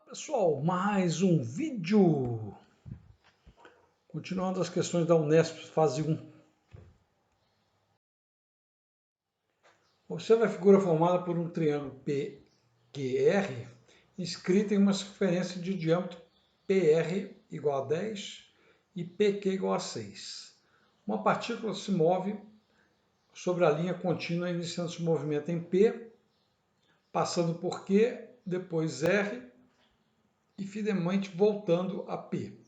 Pessoal, mais um vídeo. Continuando as questões da Unesp, fase 1. Observe a figura formada por um triângulo PQR, inscrito em uma circunferência de diâmetro PR igual a 10 e PQ igual a 6. Uma partícula se move sobre a linha contínua, iniciando seu movimento em P, passando por Q, depois R e finalmente voltando a P.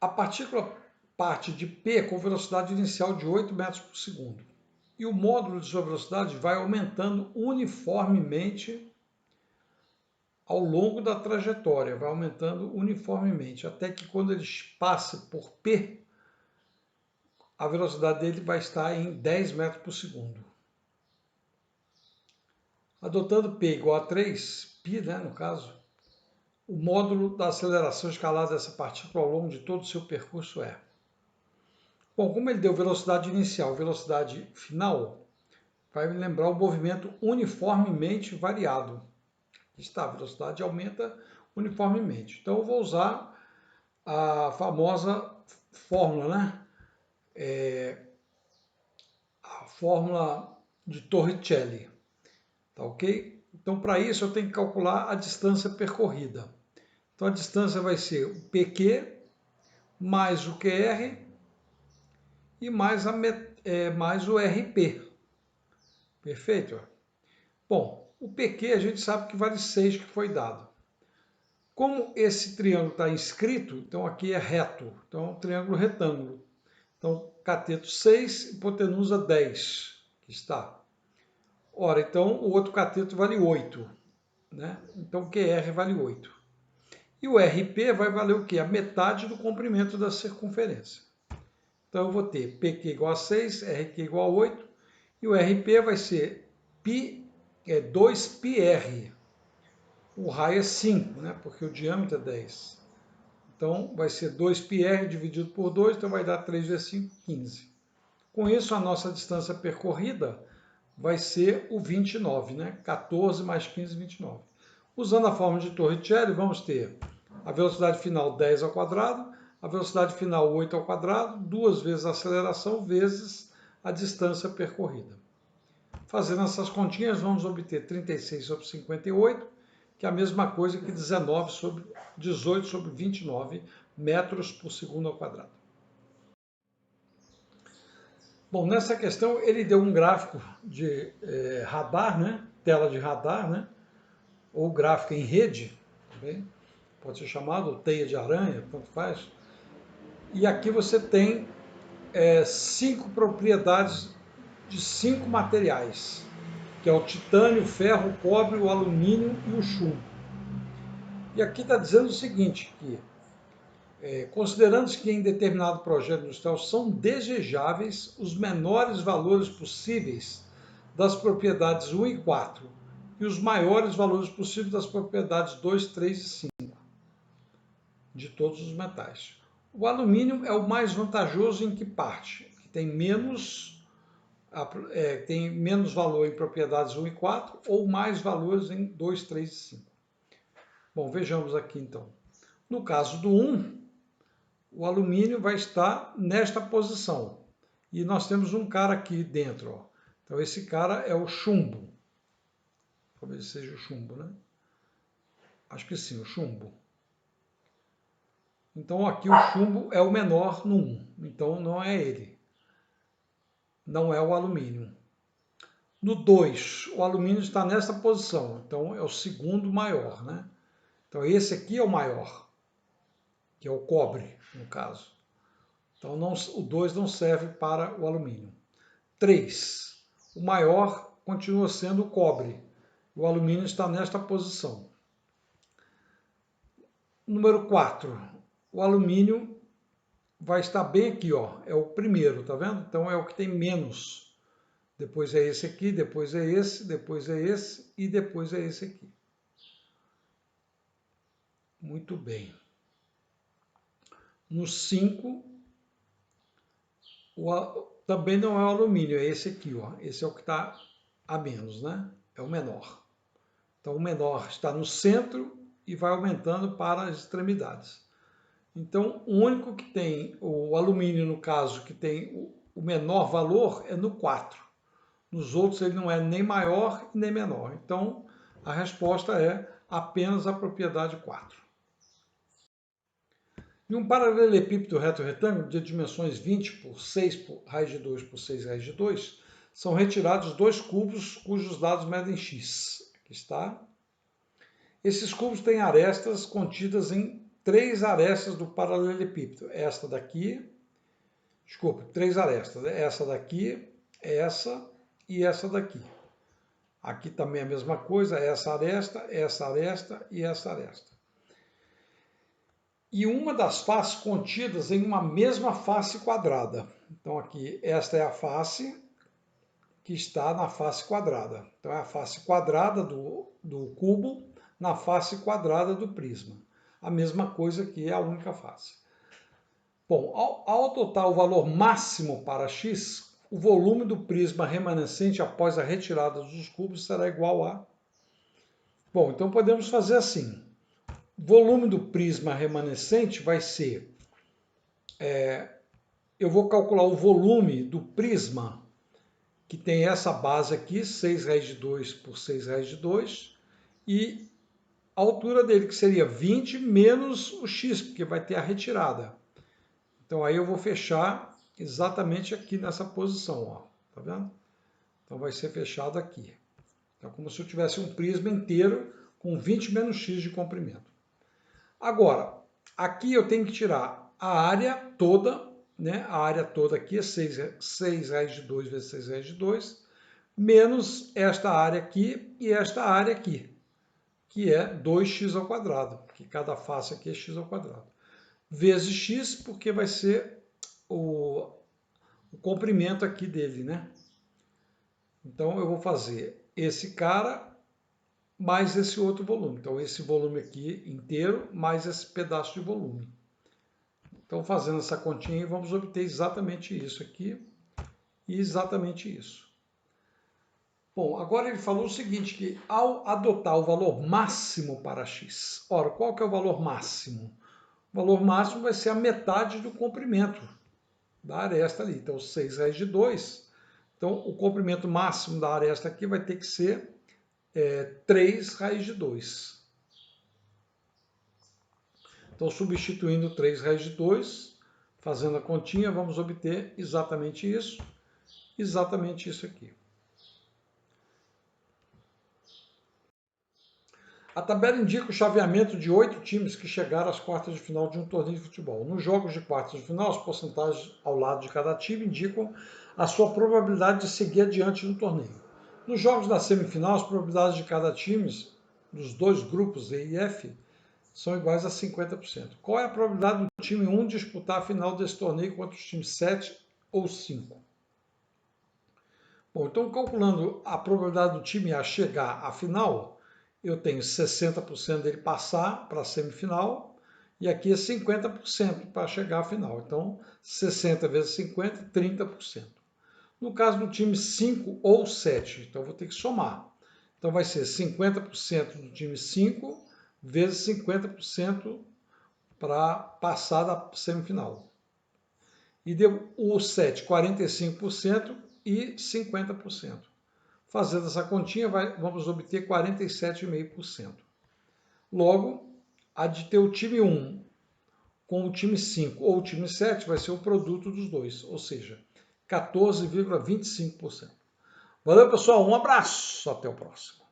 A partícula parte de P com velocidade inicial de 8 metros por segundo. E o módulo de sua velocidade vai aumentando uniformemente ao longo da trajetória, vai aumentando uniformemente, até que quando ele passe por P, a velocidade dele vai estar em 10 metros por segundo. Adotando P igual a 3, π, no caso, o módulo da aceleração escalar dessa partícula ao longo de todo o seu percurso é. Bom, como ele deu velocidade inicial, velocidade final, vai me lembrar o movimento uniformemente variado. Está, a velocidade aumenta uniformemente. Então, eu vou usar a famosa fórmula, a fórmula de Torricelli. Tá ok? Então, para isso, eu tenho que calcular a distância percorrida. Então, a distância vai ser o PQ mais o QR e mais o RP. Perfeito? Bom, o PQ a gente sabe que vale 6 que foi dado. Como esse triângulo está inscrito, então aqui é reto, então é um triângulo retângulo. Então, cateto 6, hipotenusa 10, que está. Ora, então o outro cateto vale 8, né? Então QR vale 8. E o RP vai valer o quê? A metade do comprimento da circunferência. Então eu vou ter PQ igual a 6, RQ igual a 8, e o RP vai ser 2πr. O raio é 5, né? Porque o diâmetro é 10. Então, vai ser 2πr dividido por 2, então vai dar 3 vezes 5, 15. Com isso, a nossa distância percorrida vai ser o 29, né? 14 mais 15, 29. Usando a fórmula de Torricelli, vamos ter a velocidade final 10 ao quadrado, a velocidade final 8 ao quadrado, 2 vezes a aceleração, vezes a distância percorrida. Fazendo essas continhas, vamos obter 36 sobre 58, que é a mesma coisa que 18 sobre 29 metros por segundo ao quadrado. Bom, nessa questão ele deu um gráfico de radar, né? Tela de radar, né? Ou gráfico em rede, também pode ser chamado teia de aranha, tanto faz. E aqui você tem 5 propriedades de 5 materiais, que é o titânio, o ferro, o cobre, o alumínio e o chumbo. E aqui está dizendo o seguinte, que considerando-se que em determinado projeto industrial são desejáveis os menores valores possíveis das propriedades 1 e 4 e os maiores valores possíveis das propriedades 2, 3 e 5 de todos os metais. O alumínio é o mais vantajoso em que parte? Que tem menos valor em propriedades 1 e 4 ou mais valores em 2, 3 e 5. Bom, vejamos aqui então. No caso do 1, o alumínio vai estar nesta posição. E nós temos um cara aqui dentro. Ó. Então, esse cara é o chumbo. Talvez seja o chumbo, né? Acho que sim, o chumbo. Então, aqui o chumbo é o menor no 1. Então, não é ele. Não é o alumínio. No 2, o alumínio está nessa posição. Então, é o segundo maior, né? Então, esse aqui é o maior, que é o cobre, no caso. Então, o 2 não serve para o alumínio. 3. O maior continua sendo o cobre. O alumínio está nesta posição. Número 4. O alumínio vai estar bem aqui, ó. É o primeiro, tá vendo? Então é o que tem menos. Depois é esse aqui, depois é esse, depois é esse e depois é esse aqui. Muito bem. No 5, também não é o alumínio, é esse aqui, ó. Esse é o que está a menos, né? É o menor. Então, o menor está no centro e vai aumentando para as extremidades. Então, o único que tem, o alumínio, no caso, que tem o menor valor é no 4. Nos outros, ele não é nem maior nem menor. Então, a resposta é apenas a propriedade 4. Em um paralelepípedo reto-retângulo de dimensões 20 por 6 por raiz de 2 por 6 raiz de 2, são retirados 2 cubos cujos lados medem x. Aqui está. Esses cubos têm arestas contidas em 3 arestas do paralelepípedo. Esta daqui, desculpe, 3 arestas. Essa daqui, essa e essa daqui. Aqui também a mesma coisa, essa aresta e essa aresta. E uma das faces contidas em uma mesma face quadrada. Então aqui, esta é a face que está na face quadrada. Então é a face quadrada do cubo na face quadrada do prisma. A mesma coisa que é a única face. Bom, ao adotar o valor máximo para x, o volume do prisma remanescente após a retirada dos cubos será igual a... Bom, então podemos fazer assim. O volume do prisma remanescente vai ser... eu vou calcular o volume do prisma, que tem essa base aqui, 6 raiz de 2 por 6 raiz de 2, e a altura dele, que seria 20 menos o x, porque vai ter a retirada. Então, aí eu vou fechar exatamente aqui nessa posição, ó. Tá vendo? Então, vai ser fechado aqui. Então, como se eu tivesse um prisma inteiro com 20 menos x de comprimento. Agora, aqui eu tenho que tirar a área toda, né? A área toda aqui é 6 raiz de 2 vezes 6 raiz de 2, menos esta área aqui e esta área aqui, que é 2x ao quadrado, porque cada face aqui é x ao quadrado. Vezes x, porque vai ser o comprimento aqui dele, né? Então, eu vou fazer esse cara mais esse outro volume. Então, esse volume aqui inteiro, mais esse pedaço de volume. Então, fazendo essa continha, vamos obter exatamente isso aqui e exatamente isso. Bom, agora ele falou o seguinte, que ao adotar o valor máximo para x, ora, qual que é o valor máximo? O valor máximo vai ser a metade do comprimento da aresta ali. Então, 6 raiz de 2. Então, o comprimento máximo da aresta aqui vai ter que ser 3 raiz de 2. Então, substituindo 3 raiz de 2, fazendo a continha, vamos obter exatamente isso aqui. A tabela indica o chaveamento de 8 times que chegaram às quartas de final de um torneio de futebol. Nos jogos de quartas de final, as porcentagens ao lado de cada time indicam a sua probabilidade de seguir adiante no torneio. Nos jogos da semifinal, as probabilidades de cada time, dos dois grupos E e F, são iguais a 50%. Qual é a probabilidade do time 1 disputar a final desse torneio contra os times 7 ou 5? Bom, então calculando a probabilidade do time A chegar à final, eu tenho 60% dele passar para a semifinal e aqui é 50% para chegar à final. Então, 60 vezes 50, 30%. No caso do time 5 ou 7, então eu vou ter que somar. Então, vai ser 50% do time 5 vezes 50% para passar da semifinal. E deu o 7, 45% e 50%. Fazendo essa continha, vamos obter 47,5%. Logo, a de ter o time 1 com o time 5 ou o time 7 vai ser o produto dos dois, ou seja, 14,25%. Valeu, pessoal. Um abraço. Até o próximo.